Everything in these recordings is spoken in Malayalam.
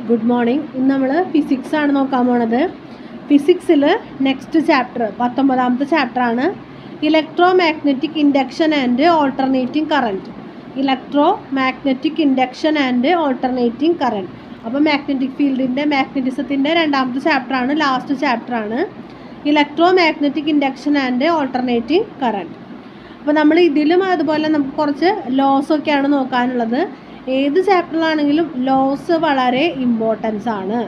Good morning. ഇന്ന് നമ്മൾ ഫിസിക്സ് ആണ് നോക്കാൻ പോണത്. ഫിസിക്സിൽ നെക്സ്റ്റ് ചാപ്റ്റർ 19ാമത്തെ ചാപ്റ്ററാണ് electro magnetic induction and alternating current. Electro magnetic induction and alternating current. അപ്പോൾ മാഗ്നറ്റിക് ഫീൽഡിൻ്റെ മാഗ്നറ്റിസത്തിൻ്റെ രണ്ടാമത്തെ ചാപ്റ്ററാണ്, ലാസ്റ്റ് ചാപ്റ്ററാണ് electro magnetic induction and alternating current. അപ്പോൾ നമ്മൾ ഇതിലും അതുപോലെ നമുക്ക് കുറച്ച് ലോസൊക്കെയാണ് നോക്കാനുള്ളത്. ഏത് ചാപ്റ്ററിലാണെങ്കിലും ലോസ് വളരെ ഇമ്പോർട്ടൻ്റ് ആണ്.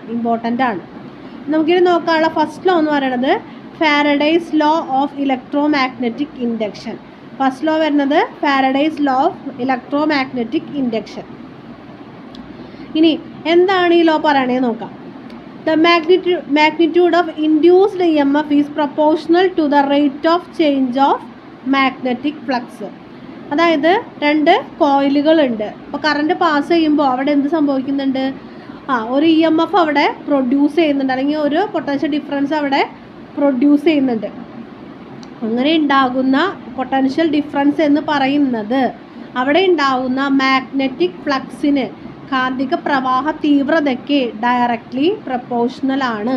നമുക്കിത് നോക്കാനുള്ള ഫസ്റ്റ് ലോ എന്ന് പറയുന്നത് Faraday's law of electro magnetic induction. First law വരുന്നത് Faraday's law of electro magnetic induction. ഇനി എന്താണ് ഈ ലോ പറയണേ നോക്കാം. The magnitude of induced EMF is proportional to the rate of change of magnetic flux. അതായത് രണ്ട് കോയിലുകളുണ്ട്. അപ്പോൾ കറണ്ട് പാസ് ചെയ്യുമ്പോൾ അവിടെ എന്ത് സംഭവിക്കുന്നുണ്ട്? ഒരു EMF അവിടെ പ്രൊഡ്യൂസ് ചെയ്യുന്നുണ്ട്, അല്ലെങ്കിൽ ഒരു പൊട്ടൻഷ്യൽ ഡിഫറൻസ് അവിടെ പ്രൊഡ്യൂസ് ചെയ്യുന്നുണ്ട്. അങ്ങനെ ഉണ്ടാകുന്ന പൊട്ടൻഷ്യൽ ഡിഫറൻസ് എന്ന് പറയുന്നത് അവിടെ ഉണ്ടാകുന്ന മാഗ്നറ്റിക് ഫ്ലക്സിന്, കാന്തിക പ്രവാഹ തീവ്രതയ്ക്ക് ഡയറക്റ്റ്ലി പ്രൊപ്പോർഷണൽ ആണ്.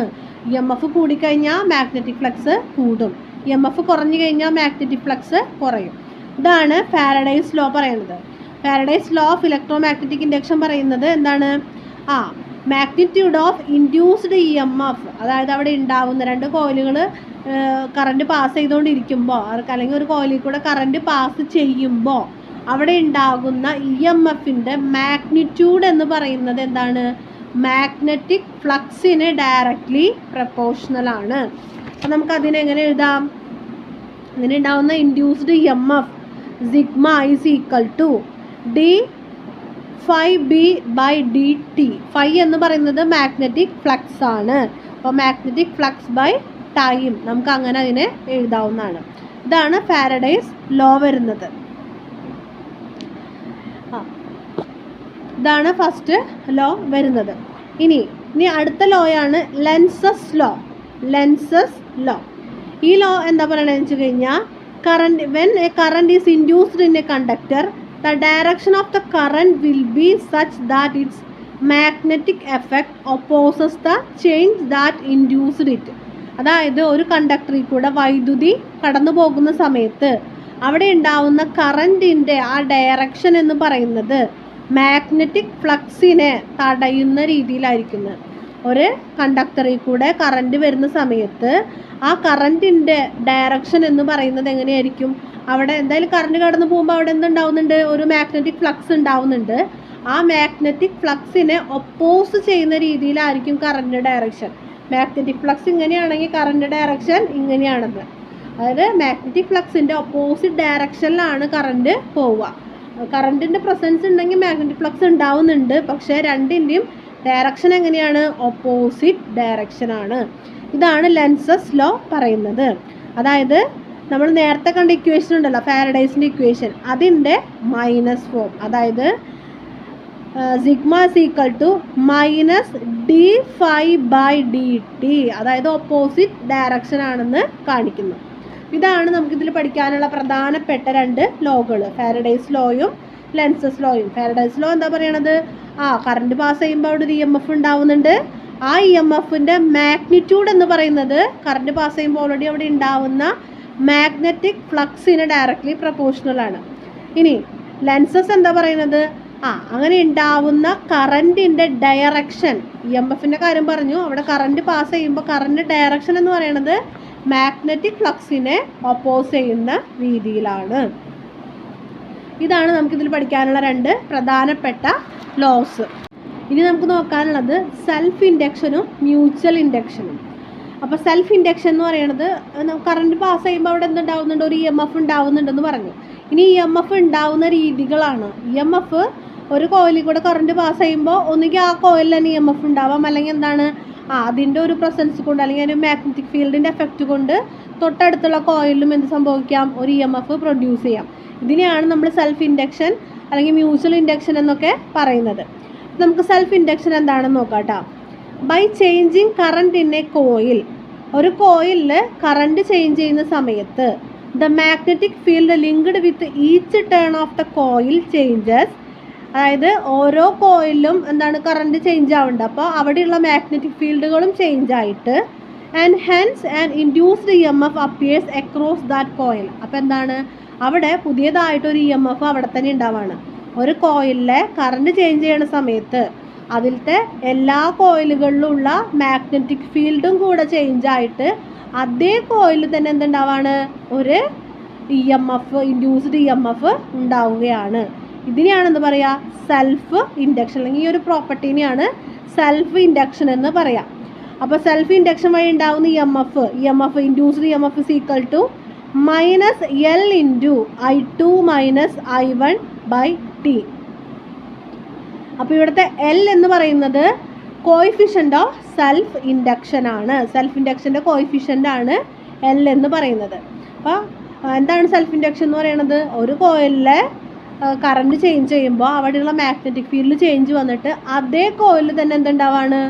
EMF കൂടിക്കഴിഞ്ഞാൽ മാഗ്നറ്റിക് ഫ്ലക്സ് കൂടും, EMF കുറഞ്ഞു കഴിഞ്ഞാൽ മാഗ്നറ്റിക് ഫ്ലക്സ് കുറയും. ഇതാണ് ഫാരഡേസ് ലോ പറയുന്നത്. Faraday's law of electro magnetic induction പറയുന്നത് എന്താണ്? മാഗ്നിറ്റ്യൂഡ് ഓഫ് ഇൻഡ്യൂസ്ഡ് EMF, അതായത് അവിടെ ഉണ്ടാകുന്ന രണ്ട് കോയിലുകൾ കറണ്ട് പാസ് ചെയ്തുകൊണ്ടിരിക്കുമ്പോൾ, അല്ലെങ്കിൽ ഒരു കോയിലിൽ കൂടെ കറണ്ട് പാസ് ചെയ്യുമ്പോൾ അവിടെ ഉണ്ടാകുന്ന EMFൻ്റെ മാഗ്നിറ്റ്യൂഡ് എന്ന് പറയുന്നത് എന്താണ്? മാഗ്നറ്റിക് ഫ്ലക്സിന് ഡയറക്റ്റ്ലി പ്രൊപ്പോർഷണൽ ആണ്. അപ്പോൾ നമുക്കതിനെ എങ്ങനെ എഴുതാം? അങ്ങനെ ഉണ്ടാകുന്ന induced EMF sigma is equal to d∅b/dt. Phi എന്ന് പറയുന്നത് മാഗ്നറ്റിക് ഫ്ലക്സ് ആണ്. അപ്പോൾ മാഗ്നറ്റിക് ഫ്ലക്സ് ബൈ ടൈം നമുക്ക് അങ്ങനെ അതിനെ എഴുതാവുന്നതാണ്. ഇതാണ് ഫാരഡേസ് ലോ വരുന്നത്. ഇതാണ് ഫസ്റ്റ് ലോ വരുന്നത്. ഇനി അടുത്ത ലോയാണ് ലെൻസസ് ലോ. ഈ ലോ എന്താ പറയണതെന്ന് വെച്ച് കഴിഞ്ഞാൽ, when a current is induced in a conductor, the direction of the current will be such that its magnetic effect opposes the change that induced it. അതായത് ഒരു കണ്ടക്ടറിൽ കൂടെ വൈദ്യുതി കടന്നു പോകുന്ന സമയത്ത് അവിടെ ഉണ്ടാവുന്ന കറണ്ടിൻ്റെ ആ ഡയറക്ഷൻ എന്ന് പറയുന്നത് മാഗ്നറ്റിക് ഫ്ലക്സിനെ തടയുന്ന രീതിയിലായിരിക്കുന്നത്. ഒരു കണ്ടക്ടറിൽ കൂടെ കറണ്ട് വരുന്ന സമയത്ത് ആ കറണ്ടിൻ്റെ ഡയറക്ഷൻ എന്ന് പറയുന്നത് എങ്ങനെയായിരിക്കും? അവിടെ എന്തായാലും കറണ്ട് കടന്നു പോകുമ്പോൾ അവിടെ എന്തുണ്ടാവുന്നുണ്ട്? ഒരു മാഗ്നറ്റിക് ഫ്ലക്സ് ഉണ്ടാവുന്നുണ്ട്. ആ മാഗ്നറ്റിക് ഫ്ലക്സിനെ ഒപ്പോസ് ചെയ്യുന്ന രീതിയിലായിരിക്കും കറണ്ട് ഡയറക്ഷൻ. മാഗ്നറ്റിക് ഫ്ലക്സ് ഇങ്ങനെയാണെങ്കിൽ കറണ്ട് ഡയറക്ഷൻ ഇങ്ങനെയാണെന്ന്. അതായത് മാഗ്നറ്റിക് ഫ്ലക്സിൻ്റെ ഒപ്പോസിറ്റ് ഡയറക്ഷനിലാണ് കറണ്ട് പോവുക. കറണ്ടിൻ്റെ പ്രസൻസ് ഉണ്ടെങ്കിൽ മാഗ്നറ്റിക് ഫ്ലക്സ് ഉണ്ടാവുന്നുണ്ട്, പക്ഷേ രണ്ടിൻ്റെയും ഡയറക്ഷൻ എങ്ങനെയാണ്? ഓപ്പോസിറ്റ് ഡയറക്ഷനാണ്. ഇതാണ് ലെൻസസ് ലോ പറയുന്നത്. അതായത് നമ്മൾ നേരത്തെ കണ്ട ഇക്വേഷൻ ഉണ്ടല്ലോ, ഫാരഡേസിൻ്റെ ഇക്വേഷൻ, അതിൻ്റെ മൈനസ് ഫോം. അതായത് sigma is equal to -d∅/dt, അതായത് ഓപ്പോസിറ്റ് ഡയറക്ഷൻ ആണെന്ന് കാണിക്കുന്നു. ഇതാണ് നമുക്കിതിൽ പഠിക്കാനുള്ള പ്രധാനപ്പെട്ട രണ്ട് ലോകൾ, ഫാരഡേസ് ലോയും ലെൻസസ് ലോയും. ഫാരഡേസ് ലോ എന്താ പറയണത്? കറണ്ട് പാസ് ചെയ്യുമ്പോൾ അവിടെ ഒരു EMF ഉണ്ടാവുന്നുണ്ട്. ആ EMFൻ്റെ മാഗ്നിറ്റ്യൂഡ് എന്ന് പറയുന്നത് കറണ്ട് പാസ് ചെയ്യുമ്പോൾ ഓൾറെഡി അവിടെ ഉണ്ടാവുന്ന മാഗ്നറ്റിക് ഫ്ലക്സിന് ഡയറക്റ്റ്ലി പ്രൊപ്പോർഷണൽ ആണ്. ഇനി ലെൻസസ് എന്താ പറയുന്നത്? അങ്ങനെ ഉണ്ടാവുന്ന കറണ്ടിൻ്റെ ഡയറക്ഷൻ, EMFൻ്റെ കാര്യം പറഞ്ഞു, അവിടെ കറണ്ട് പാസ് ചെയ്യുമ്പോൾ കറണ്ട് ഡയറക്ഷൻ എന്ന് പറയുന്നത് മാഗ്നറ്റിക് ഫ്ലക്സിനെ ഒപ്പോസ് ചെയ്യുന്ന രീതിയിലാണ്. ഇതാണ് നമുക്കിതിൽ പഠിക്കാനുള്ള രണ്ട് പ്രധാനപ്പെട്ട ലോസ്. ഇനി നമുക്ക് നോക്കാനുള്ളത് സെൽഫ് ഇൻഡക്ഷനും മ്യൂച്വൽ ഇൻഡക്ഷനും. അപ്പോൾ സെൽഫ് ഇൻഡക്ഷൻ എന്ന് പറയുന്നത് കറണ്ട് പാസ് ചെയ്യുമ്പോൾ അവിടെ എന്തുണ്ടാവുന്നുണ്ട്? ഒരു EMF ഉണ്ടാവുന്നുണ്ടെന്ന് പറഞ്ഞു. ഇനി EMF ഉണ്ടാവുന്ന രീതികളാണ്. EMF ഒരു കോയിലിൽ കൂടെ കറണ്ട് പാസ് ചെയ്യുമ്പോൾ ഒന്നുകിൽ ആ കോയിലിൽ തന്നെ EMF ഉണ്ടാവാം, അല്ലെങ്കിൽ എന്താണ് അതിൻ്റെ ഒരു പ്രസൻസ് കൊണ്ട്, അല്ലെങ്കിൽ ഒരു മാഗ്നറ്റിക് ഫീൽഡിൻ്റെ എഫക്റ്റ് കൊണ്ട് തൊട്ടടുത്തുള്ള കോയിലും എന്ത് സംഭവിക്കാം? ഒരു EMF പ്രൊഡ്യൂസ് ചെയ്യാം. ഇതിനെയാണ് നമ്മൾ സെൽഫ് ഇൻഡക്ഷൻ അല്ലെങ്കിൽ മ്യൂച്വൽ ഇൻഡക്ഷൻ എന്നൊക്കെ പറയുന്നത്. നമുക്ക് സെൽഫ് ഇൻഡക്ഷൻ എന്താണെന്ന് നോക്കാം കേട്ടോ. By changing current in a coil, ഒരു കോയിലിൽ കറണ്ട് ചേഞ്ച് ചെയ്യുന്ന സമയത്ത് the magnetic field linked with each turn of the coil changes അതായത് ഓരോ കോയിലും എന്താണ് കറണ്ട് ചേഞ്ച് ആവുന്നുണ്ട്. അപ്പോൾ അവിടെയുള്ള മാഗ്നറ്റിക് ഫീൽഡുകളും ചേഞ്ച് ആയിട്ട് and hence and induced EMF appears across that coil. അപ്പോൾ എന്താണ് അവിടെ പുതിയതായിട്ടൊരു EMF അവിടെ തന്നെ ഉണ്ടാവാണ്. ഒരു കോയിലിലെ കറണ്ട് ചേഞ്ച് ചെയ്യുന്ന സമയത്ത് അതിലത്തെ എല്ലാ കോയിലുകളിലുള്ള മാഗ്നറ്റിക് ഫീൽഡും കൂടെ ചേഞ്ച് ആയിട്ട് അതേ കോയിലിൽ തന്നെ എന്തുണ്ടാവാണ് ഒരു EMF ഇൻഡ്യൂസ്ഡ് EMF ഉണ്ടാവുകയാണ്. ഇതിനെയാണ് എന്ത് പറയുക സെൽഫ് ഇൻഡക്ഷൻ, അല്ലെങ്കിൽ ഈ ഒരു പ്രോപ്പർട്ടീനെയാണ് സെൽഫ് ഇൻഡക്ഷൻ എന്ന് പറയാം. അപ്പോൾ സെൽഫ് ഇൻഡക്ഷൻ വഴി ഉണ്ടാകുന്ന EMF induced EMF is equal to -L into I2 minus I1 by T. അപ്പോൾ ഇവിടുത്തെ L എന്ന് പറയുന്നത് കോയിഫിഷ്യൻ്റ് ഓഫ് സെൽഫ് ഇൻഡക്ഷൻ ആണ്. സെൽഫ് ഇൻഡക്ഷൻ്റെ കോയിഫിഷ്യൻ്റ് ആണ് L എന്ന് പറയുന്നത്. അപ്പോൾ എന്താണ് സെൽഫ് ഇൻഡക്ഷൻ എന്ന് പറയുന്നത്? ഒരു കോയിലിലെ കറണ്ട് ചേഞ്ച് ചെയ്യുമ്പോൾ അവിടെയുള്ള മാഗ്നറ്റിക് ഫീൽഡ് ചേഞ്ച് വന്നിട്ട് അതേ കോയിലിൽ തന്നെ എന്തുണ്ടാവാണ്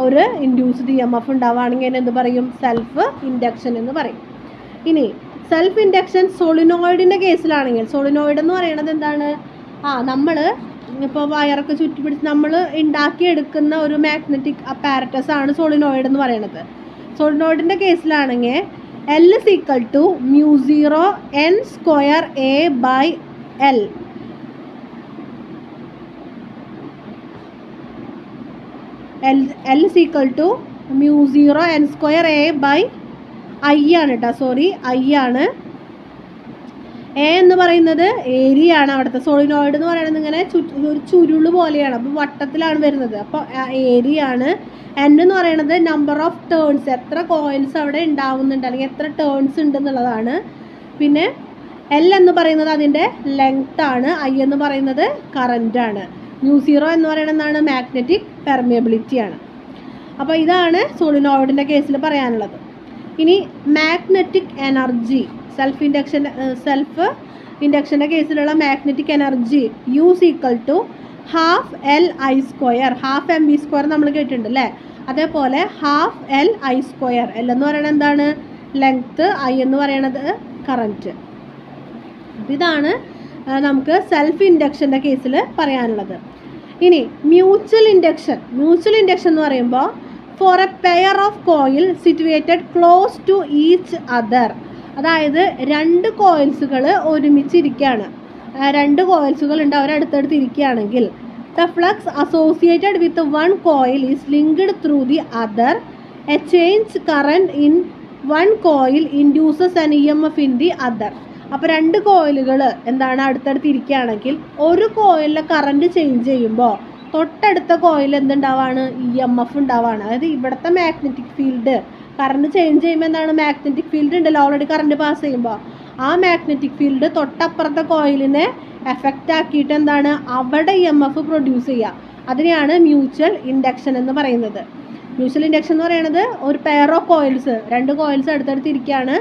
ഒരു ഇൻഡ്യൂസ്ഡ് EMF ഉണ്ടാവുകയാണെങ്കിൽ എന്ത് പറയും സെൽഫ് ഇൻഡക്ഷൻ എന്ന് പറയും. ഇനി സെൽഫ് ഇൻഡക്ഷൻ സോളിനോയിഡിൻ്റെ കേസിലാണെങ്കിൽ, സോളിനോയിഡ് എന്ന് പറയുന്നത് എന്താണ്, നമ്മൾ ഇപ്പോൾ വയറൊക്കെ ചുറ്റിപ്പിടിച്ച് നമ്മൾ ഉണ്ടാക്കിയെടുക്കുന്ന ഒരു മാഗ്നറ്റിക് അപ്പാരറ്റസ് ആണ് സോളിനോയിഡ് എന്ന് പറയുന്നത്. സോളിനോയിഡിൻ്റെ കേസിലാണെങ്കിൽ L is equal to mu0 n square A by L. L is equal to mu0 n square A by I ആണ് കേട്ടോ, സോറി I ആണ്. എ എന്ന് പറയുന്നത് ഏരിയ ആണ്. അവിടുത്തെ സോളിനോയിഡ് എന്ന് പറയുന്നത് ഇങ്ങനെ ഒരു ചുരുള് പോലെയാണ്, അപ്പോൾ വട്ടത്തിലാണ് വരുന്നത്. അപ്പോൾ ഏരിയ ആണ്. എൻ എന്ന് പറയുന്നത് നമ്പർ ഓഫ് ടേൺസ്, എത്ര കോയിൽസ് അവിടെ ഉണ്ടാവുന്നുണ്ട് അല്ലെങ്കിൽ എത്ര ടേൺസ് ഉണ്ടെന്നുള്ളതാണ്. പിന്നെ എൽ എന്ന് പറയുന്നത് അതിൻ്റെ ലെങ്ത് ആണ്. ഐ എന്ന് പറയുന്നത് കറൻ്റ് ആണ്. mu0 എന്ന് പറയുന്നത് എന്താണ് മാഗ്നറ്റിക് പെർമിയബിലിറ്റി ആണ്. അപ്പോൾ ഇതാണ് സോളിനോയിഡിൻ്റെ കേസിൽ പറയാനുള്ളത്. ഇനി മാഗ്നറ്റിക് എനർജി, സെൽഫ് ഇൻഡക്ഷൻ്റെ കേസിലുള്ള magnetic energy U is equal to ½ Li², ½ mv² നമ്മൾ കേട്ടിട്ടുണ്ട് അല്ലേ. അതേപോലെ ½ Li², L എന്ന് പറയുന്നത് എന്താണ് ലെങ്ത്ത്, I എന്ന് പറയുന്നത് കറൻറ്റ്. ഇതാണ് നമുക്ക് സെൽഫ് ഇൻഡക്ഷൻ്റെ കേസിൽ പറയാനുള്ളത്. ഇനി മ്യൂച്വൽ ഇൻഡക്ഷൻ എന്ന് പറയുമ്പോൾ for a pair of coil situated close to each other, അതായത് രണ്ട് കോയിൽസുകൾ ഒരുമിച്ചിരിക്കുകയാണ്, രണ്ട് കോയിൽസുകൾ ഉണ്ട്, അവരടുത്തടുത്ത് ഇരിക്കുകയാണെങ്കിൽ the flux associated with one coil is linked through the other. A change current in one coil induces an EMF in the other. അപ്പോൾ രണ്ട് കോയിലുകൾ എന്താണ് അടുത്തടുത്ത് ഇരിക്കുകയാണെങ്കിൽ ഒരു കോയിലിലെ കറണ്ട് ചേഞ്ച് ചെയ്യുമ്പോൾ തൊട്ടടുത്ത കോയിൽ എന്തുണ്ടാവാണ് EMF ഉണ്ടാവാണ്. അതായത് ഇവിടുത്തെ മാഗ്നറ്റിക് ഫീൽഡ് കറണ്ട് ചേഞ്ച് ചെയ്യുമ്പോൾ എന്താണ് മാഗ്നറ്റിക് ഫീൽഡ് ഉണ്ടല്ലോ ഓൾറെഡി കറണ്ട് പാസ് ചെയ്യുമ്പോൾ, ആ മാഗ്നറ്റിക് ഫീൽഡ് തൊട്ടപ്പുറത്തെ കോയിലിനെ എഫക്റ്റ് ആക്കിയിട്ട് എന്താണ് അവിടെ EMF പ്രൊഡ്യൂസ് ചെയ്യുക. അതിനെയാണ് മ്യൂച്വൽ ഇൻഡക്ഷൻ എന്ന് പറയുന്നത്. മ്യൂച്വൽ ഇൻഡക്ഷൻ എന്ന് പറയുന്നത് ഒരു പെയർ ഓഫ് കോയിൽസ്, രണ്ട് കോയിൽസ് അടുത്തടുത്ത് ഇരിക്കുകയാണ്,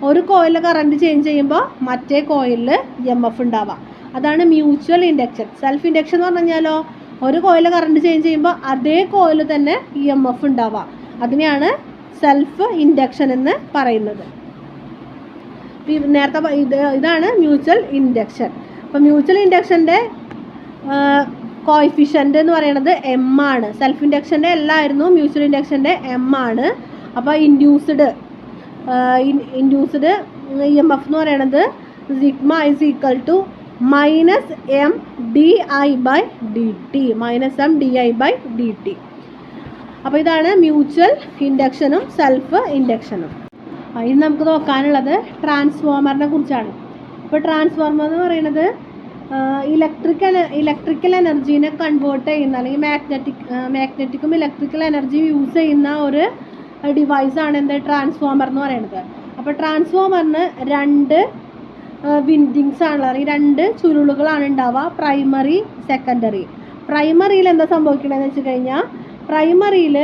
ഒരു കോയിലിൽ കറണ്ട് ചേഞ്ച് ചെയ്യുമ്പോൾ മറ്റേ കോയിലിൽ EMF ഉണ്ടാവാം. അതാണ് മ്യൂച്വൽ ഇൻഡക്ഷൻ. സെൽഫ് ഇൻഡക്ഷൻ എന്ന് പറഞ്ഞു കഴിഞ്ഞാലോ ഒരു കോയിലിൽ കറണ്ട് ചേഞ്ച് ചെയ്യുമ്പോൾ അതേ കോയിലിൽ തന്നെ EMF ഉണ്ടാവാം. അതിനെയാണ് സെൽഫ് ഇൻഡക്ഷൻ എന്ന് പറയുന്നത്. നേരത്തെ ഇതാണ് മ്യൂച്വൽ ഇൻഡക്ഷൻ. അപ്പോൾ മ്യൂച്വൽ ഇൻഡക്ഷൻ്റെ കോയിഫിഷ്യൻ്റ് എന്ന് പറയുന്നത് M ആണ്. സെൽഫ് ഇൻഡക്ഷൻ്റെ എല്ലായിരുന്നു, മ്യൂച്വൽ ഇൻഡക്ഷൻ്റെ M ആണ്. അപ്പോൾ ഇൻഡ്യൂസ്ഡ് EMF എന്ന് പറയുന്നത് sigma is equal to -MdI/dt. അപ്പോൾ ഇതാണ് മ്യൂച്വൽ ഇൻഡക്ഷനും സെൽഫ് ഇൻഡക്ഷനും. ഇനി നമുക്ക് നോക്കാനുള്ളത് ട്രാൻസ്ഫോമറിനെ കുറിച്ചാണ്. ഇപ്പോൾ ട്രാൻസ്ഫോമർ എന്ന് പറയുന്നത് ഇലക്ട്രിക്കൽ എനർജീനെ കൺവേർട്ട് ചെയ്യുന്ന അല്ലെങ്കിൽ മാഗ്നറ്റിക്കും ഇലക്ട്രിക്കൽ എനർജിയും യൂസ് ചെയ്യുന്ന ഒരു ഡിവൈസാണ് എന്ത് ട്രാൻസ്ഫോമർ എന്ന് പറയുന്നത്. അപ്പോൾ ട്രാൻസ്ഫോമറിന് രണ്ട് വിൻഡിങ്സ് ആണുള്ളത്, അല്ലെങ്കിൽ രണ്ട് ചുരുളുകളാണ് ഉണ്ടാവുക, പ്രൈമറി സെക്കൻഡറി. പ്രൈമറിയിൽ എന്താ സംഭവിക്കണമെന്ന് വെച്ച് കഴിഞ്ഞാൽ പ്രൈമറിയിൽ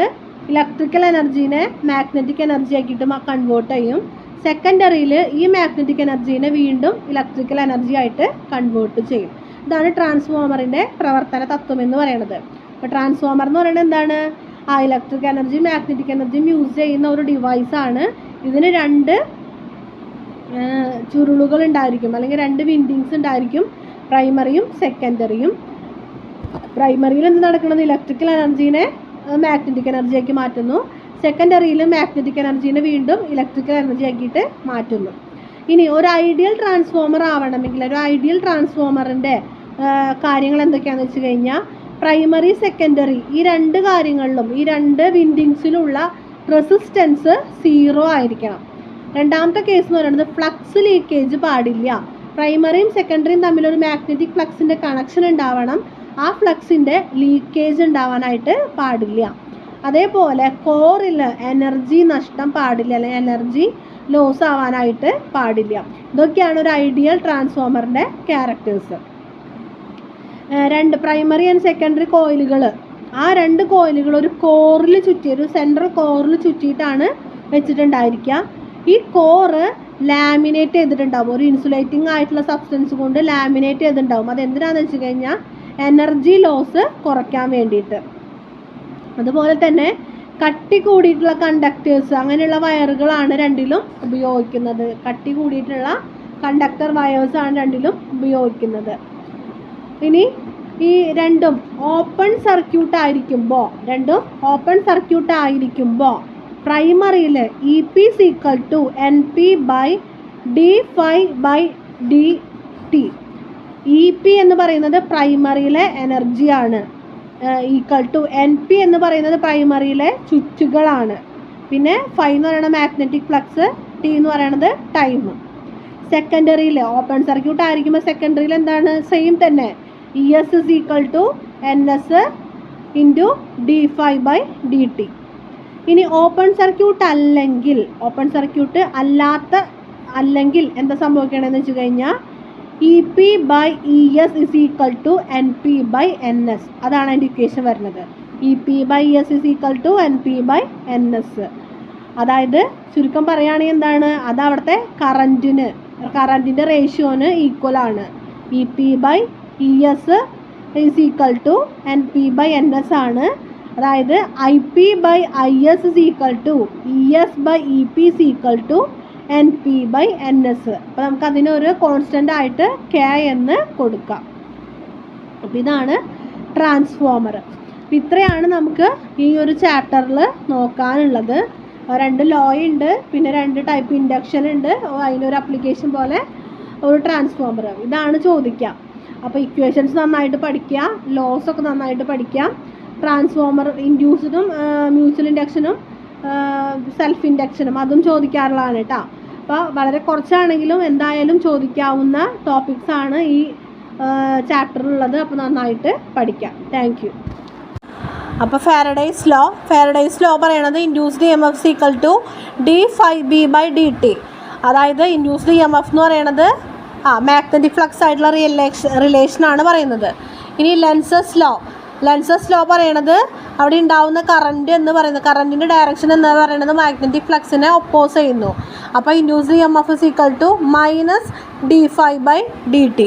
ഇലക്ട്രിക്കൽ എനർജീനെ മാഗ്നറ്റിക് എനർജി ആക്കിയിട്ട് കൺവേർട്ട് ചെയ്യും. സെക്കൻഡറിയിൽ ഈ മാഗ്നറ്റിക് എനർജീനെ വീണ്ടും ഇലക്ട്രിക്കൽ എനർജി ആയിട്ട് കൺവേർട്ട് ചെയ്യും. ഇതാണ് ട്രാൻസ്ഫോമറിൻ്റെ പ്രവർത്തന തത്വം എന്ന് പറയുന്നത്. അപ്പോൾ ട്രാൻസ്ഫോമർ എന്ന് പറയുന്നത് എന്താണ് ഇലക്ട്രിക് എനർജി മാഗ്നറ്റിക് എനർജിയും യൂസ് ചെയ്യുന്ന ഒരു ഡിവൈസാണ്. ഇതിന് രണ്ട് ചുരുളുകൾ ഉണ്ടായിരിക്കും അല്ലെങ്കിൽ രണ്ട് വിൻഡിങ്സ് ഉണ്ടായിരിക്കും, പ്രൈമറിയും സെക്കൻഡറിയും. പ്രൈമറിയിൽ എന്ത് നടക്കുന്നത്? ഇലക്ട്രിക്കൽ എനർജീനെ മാഗ്നറ്റിക് എനർജിയാക്കി മാറ്റുന്നു. സെക്കൻഡറിയിൽ മാഗ്നറ്റിക് എനർജീനെ വീണ്ടും ഇലക്ട്രിക്കൽ എനർജി ആക്കിയിട്ട് മാറ്റുന്നു. ഇനി ഒരു ഐഡിയൽ ട്രാൻസ്ഫോമർ ആവണമെങ്കിൽ ഒരു ഐഡിയൽ ട്രാൻസ്ഫോമറിൻ്റെ കാര്യങ്ങൾ എന്തൊക്കെയാണെന്ന് വെച്ച് കഴിഞ്ഞാൽ പ്രൈമറി സെക്കൻഡറി ഈ രണ്ട് കാര്യങ്ങളിലും ഈ രണ്ട് വിൻഡിങ്സിലുള്ള റെസിസ്റ്റൻസ് 0 ആയിരിക്കണം. രണ്ടാമത്തെ കേസ് എന്ന് പറയുന്നത് ഫ്ലക്സ് ലീക്കേജ് പാടില്ല. പ്രൈമറിയും സെക്കൻഡറിയും തമ്മിലൊരു മാഗ്നറ്റിക് ഫ്ലക്സിൻ്റെ കണക്ഷൻ ഉണ്ടാവണം. ആ ഫ്ലക്സിൻ്റെ ലീക്കേജ് ഉണ്ടാവാനായിട്ട് പാടില്ല. അതേപോലെ കോറിൽ എനർജി നഷ്ടം പാടില്ല, അല്ലെങ്കിൽ എനർജി ലോസ് ആവാനായിട്ട് പാടില്ല. ഇതൊക്കെയാണ് ഒരു ഐഡിയൽ ട്രാൻസ്ഫോമറിൻ്റെ ക്യാരക്ടേഴ്സ്. രണ്ട് പ്രൈമറി ആൻഡ് സെക്കൻഡറി കോയിലുകൾ, ആ രണ്ട് കോയിലുകൾ ഒരു കോറിൽ ചുറ്റി, ഒരു സെൻട്രൽ കോറിൽ ചുറ്റിയിട്ടാണ് വെച്ചിട്ടുണ്ടായിരിക്കുക. ഈ കോറ് ലാമിനേറ്റ് ചെയ്തിട്ടുണ്ടാവും, ഒരു ഇൻസുലേറ്റിംഗ് ആയിട്ടുള്ള സബ്സ്റ്റൻസ് കൊണ്ട് ലാമിനേറ്റ് ചെയ്തിട്ടുണ്ടാവും. അതെന്തിനാണെന്ന് വെച്ച് കഴിഞ്ഞാൽ എനർജി ലോസ് കുറയ്ക്കാൻ വേണ്ടിയിട്ട്. അതുപോലെ തന്നെ കട്ടി കൂടിയിട്ടുള്ള കണ്ടക്ടേഴ്സ്, അങ്ങനെയുള്ള വയറുകളാണ് രണ്ടിലും ഉപയോഗിക്കുന്നത്. കട്ടി കൂടിയിട്ടുള്ള കണ്ടക്ടർ വയേഴ്സാണ് രണ്ടിലും ഉപയോഗിക്കുന്നത്. ഇനി ഈ രണ്ടും ഓപ്പൺ സർക്യൂട്ട് ആയിരിക്കുമ്പോൾ പ്രൈമറിയിൽ EP = NP/d∅dt. EP എന്ന് പറയുന്നത് പ്രൈമറിയിലെ എനർജിയാണ്, NP എന്ന് പറയുന്നത് പ്രൈമറിയിലെ ചുറ്റുകളാണ്. പിന്നെ φ എന്ന് പറയുന്നത് മാഗ്നറ്റിക് ഫ്ലക്സ്, T എന്ന് പറയുന്നത് ടൈം. സെക്കൻഡറിയിൽ ഓപ്പൺ സർക്യൂട്ട് ആയിരിക്കുമ്പോൾ സെക്കൻഡറിയിൽ എന്താണ്? സെയിം തന്നെ, ES = NS × d∅/dt. ഇനി ഓപ്പൺ സർക്യൂട്ട് അല്ലെങ്കിൽ എന്താ സംഭവിക്കണമെന്ന് വെച്ച് കഴിഞ്ഞാൽ EP/ES = NP/NS. അതാണ് അതിൻ്റെ ഇക്വേഷൻ വരുന്നത്. EP/ES = NP/NS. അതായത് ചുരുക്കം പറയുകയാണെങ്കിൽ എന്താണ്? അത് അവിടുത്തെ കറൻറ്റിൻ്റെ റേഷ്യോന് ഈക്വൽ ആണ്. EP/ES = NP/NS ആണ്. അതായത് IP/IS = ES/EP = NP/NS. അപ്പോൾ നമുക്ക് അതിനൊരു കോൺസ്റ്റൻ്റ് ആയിട്ട് K എന്ന് കൊടുക്കാം. അപ്പോൾ ഇതാണ് ട്രാൻസ്ഫോമർ. അപ്പോൾ ഇത്രയാണ് നമുക്ക് ഈ ഒരു ചാപ്റ്ററിൽ നോക്കാനുള്ളത്. രണ്ട് ലോ ഉണ്ട്, പിന്നെ രണ്ട് ടൈപ്പ് ഇൻഡക്ഷൻ ഉണ്ട്, അതിനൊരു അപ്ലിക്കേഷൻ പോലെ ഒരു ട്രാൻസ്ഫോമർ. ഇതാണ് ചോദിക്കുക. അപ്പോൾ ഇക്വേഷൻസ് നന്നായിട്ട് പഠിക്കുക, ലോസ് ഒക്കെ നന്നായിട്ട് പഠിക്കുക. ട്രാൻസ്ഫോമർ ഇൻഡ്യൂസ്ഡും മ്യൂച്വൽ ഇൻഡക്ഷനും സെൽഫ് ഇൻഡക്ഷനും അതും ചോദിക്കാറുള്ളതാണ് കേട്ടോ. അപ്പോൾ വളരെ കുറച്ചാണെങ്കിലും എന്തായാലും ചോദിക്കാവുന്ന ടോപ്പിക്സ് ആണ് ഈ ചാപ്റ്ററിലുള്ളത്. അപ്പോൾ നന്നായിട്ട് പഠിക്കാം. Thank you. അപ്പോൾ ഫാരഡേസ് ലോ പറയണത് ഇൻഡ്യൂസ്ഡ് EMF = d∅b/dt. അതായത് ഇൻഡ്യൂസ്ഡ് EMF എന്ന് പറയണത് മാഗ്നറ്റിക് ഫ്ലക്സ് ആയിട്ടുള്ള റിലേഷനാണ് പറയുന്നത്. ഇനി ലെൻസസ് ലോ പറയണത് അവിടെ ഉണ്ടാവുന്ന കറൻറ്റിൻ്റെ ഡയറക്ഷൻ എന്ന് പറയുന്നത് മാഗ്നറ്റിക് ഫ്ലക്സിനെ ഒപ്പോസ് ചെയ്യുന്നു. അപ്പോൾ ഇൻഡ്യൂസ്ഡ് EMF = -d∅/dt.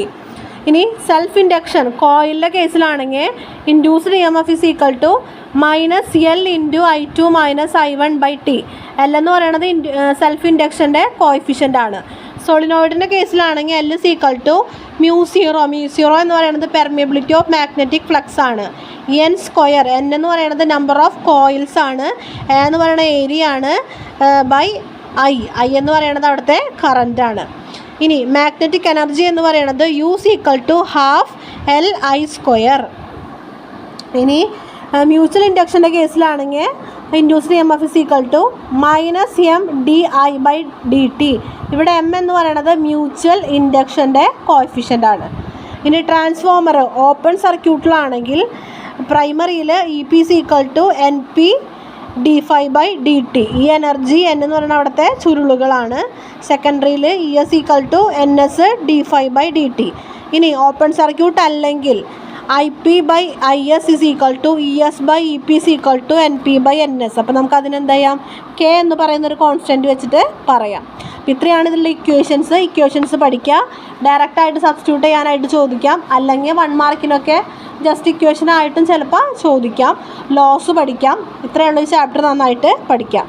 ഇനി സെൽഫ് ഇൻഡക്ഷൻ കോയിലിൻ്റെ കേസിലാണെങ്കിൽ induced EMF = -L × I2 - I1/t. L എന്ന് പറയുന്നത് സെൽഫ് ഇൻഡക്ഷൻ്റെ കോഎഫിഷ്യൻ്റ് ആണ്. സോളിനോയിഡിൻ്റെ കേസിലാണെങ്കിൽ L = μ0 എന്ന് പറയുന്നത് പെർമിയബിലിറ്റി ഓഫ് മാഗ്നറ്റിക് ഫ്ലക്സ് ആണ്. N² N എന്ന് പറയുന്നത് നമ്പർ ഓഫ് കോയിൽസ് ആണ്. A എന്ന് പറയുന്നത് ഏരിയ ആണ്, I എന്ന് പറയുന്നത് അവിടുത്തെ കറൻ്റ് ആണ്. ഇനി മാഗ്നറ്റിക് എനർജി എന്ന് പറയുന്നത് U = ½ Li². ഇനി mutual ഇൻഡക്ഷൻ്റെ കേസിലാണെങ്കിൽ induced EMF = -M di/dt. ഇവിടെ M എന്ന് പറയുന്നത് മ്യൂച്വൽ ഇൻഡക്ഷൻ്റെ കോഎഫിഷ്യൻ്റ് ആണ്. ഇനി transformer open സർക്യൂട്ടിലാണെങ്കിൽ പ്രൈമറിയിൽ EP = NP d∅/dt. ഈ എനർജി N എന്ന് പറയുന്നത് അവിടുത്തെ ചുരുളുകളാണ്. സെക്കൻഡറിയിൽ ES = NS d∅/dt. ഇനി ഓപ്പൺ സർക്യൂട്ട് അല്ലെങ്കിൽ IP/IS = ES/EP = NP/NS. അപ്പോൾ നമുക്ക് അതിനെന്ത് ചെയ്യാം? K എന്ന് പറയുന്നൊരു കോൺസ്റ്റൻറ്റ് വെച്ചിട്ട് പറയാം. അപ്പോൾ ഇത്രയാണ് ഇതിലുള്ള ഇക്വേഷൻസ് പഠിക്കുക. ഡയറക്റ്റായിട്ട് സബ്സ്റ്റിറ്റ്യൂട്ട് ചെയ്യാനായിട്ട് ചോദിക്കാം, അല്ലെങ്കിൽ 1 മാർക്കിനൊക്കെ ജസ്റ്റ് ഇക്വേഷനായിട്ടും ചിലപ്പോൾ ചോദിക്കാം. ലോസ് പഠിക്കാം. ഇത്രയുള്ള ഈ ചാപ്റ്റർ നന്നായിട്ട് പഠിക്കാം.